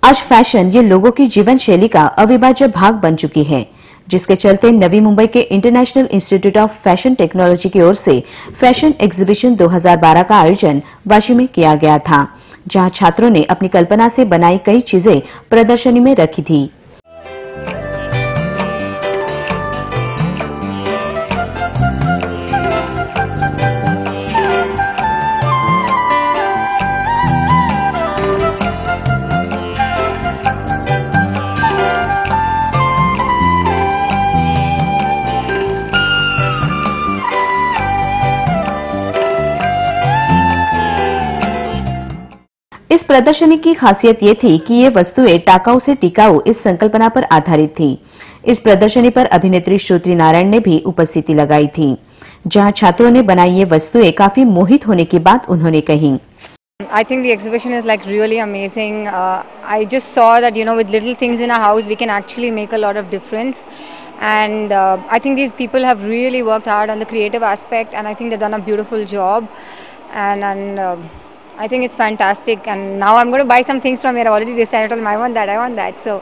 आज फैशन ये लोगों की जीवन शैली का अविभाज्य भाग बन चुकी है, जिसके चलते नवी मुंबई के international institute of fashion technology की ओर से फैशन एग्जीबिशन 2012 का आयोजन वाशी में किया गया था, जहां छात्रों ने अपनी कल्पना से बनाई कई चीजें प्रदर्शनी में रखी थी। इस प्रदर्शनी की खासियत ये थी कि ये वस्तुएं टाकाऊ से टिकाऊ इस संकल्पना पर आधारित थी। इस प्रदर्शनी पर अभिनेत्री श्रुति नारायण ने भी उपस्थिति लगाई थी, जहां छात्रों ने बनाई ये वस्तुएं काफी मोहित होने की बात उन्होंने कही। I think the exhibition is like really amazing. I just saw that with little things in our house we can actually make a lot of difference, and I think these people have really worked hard on the creative aspect, and I think they've done a beautiful job, and I think it's fantastic. And now I'm going to buy some things from here. I've already decided on I want that. So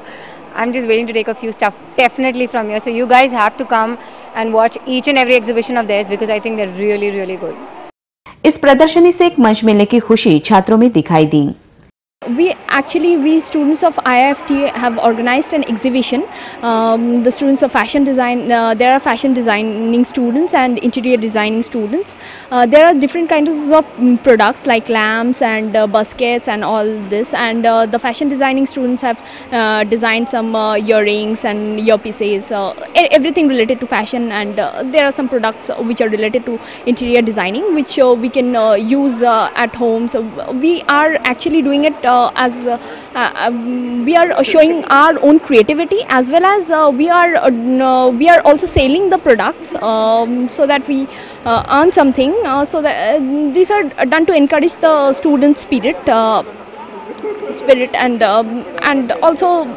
I'm just waiting to take a few stuff definitely from here. So you guys have to come and watch each and every exhibition of theirs because I think they're really, really good. इस प्रदर्शनी से एक मंच मिलने की खुशी छात्रों में दिखाई दी। We students of IIFT have organized an exhibition. The students of fashion design, there are fashion designing students and interior designing students. There are different kinds of products like lamps and baskets and all this, and the fashion designing students have designed some earrings and earpieces, everything related to fashion, and there are some products which are related to interior designing which we can use at home. So we are actually doing it as we are showing our own creativity, as well as we are also selling the products so that we earn something. So that these are done to encourage the student spirit and also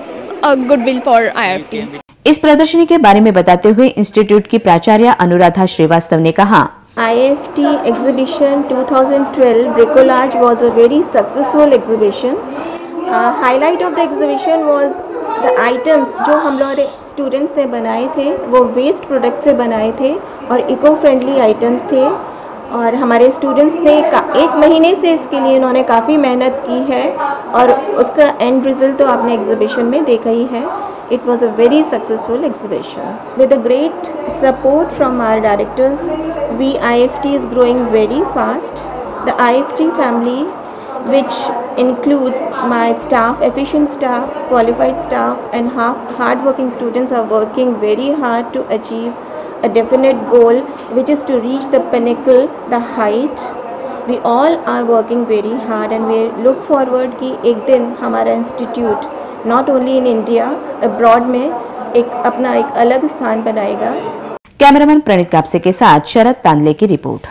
a goodwill for IIFT. इस प्रदर्शनी के बारे में बताते हुए institute की प्राचार्य अनुराधा श्रीवास्तव ने कहा, IIFT exhibition 2012 Bricolage was a very successful exhibition. Highlight of the exhibition was the items जो हम लोग स्टूडेंट्स ने बनाए थे वो वेस्ट प्रोडक्ट से बनाए थे और इको फ्रेंडली आइटम्स थे, और हमारे स्टूडेंट्स ने एक महीने से इसके लिए उन्होंने काफ़ी मेहनत की है और उसका एंड रिजल्ट तो आपने एग्जीबिशन में देखा ही है. It was a very successful exhibition. With a great support from our directors, IIFT is growing very fast. The IIFT family, which includes my staff, efficient staff, qualified staff, and hard-working students, are working very hard to achieve a definite goal, which is to reach the pinnacle, the height. We all are working very hard, and we look forward कि एक दिन हमारा institute not only in India abroad में अपना एक अलग स्थान बनाएगा. कैमरामैन प्रणीत कापसे के साथ शरद तांदले की रिपोर्ट.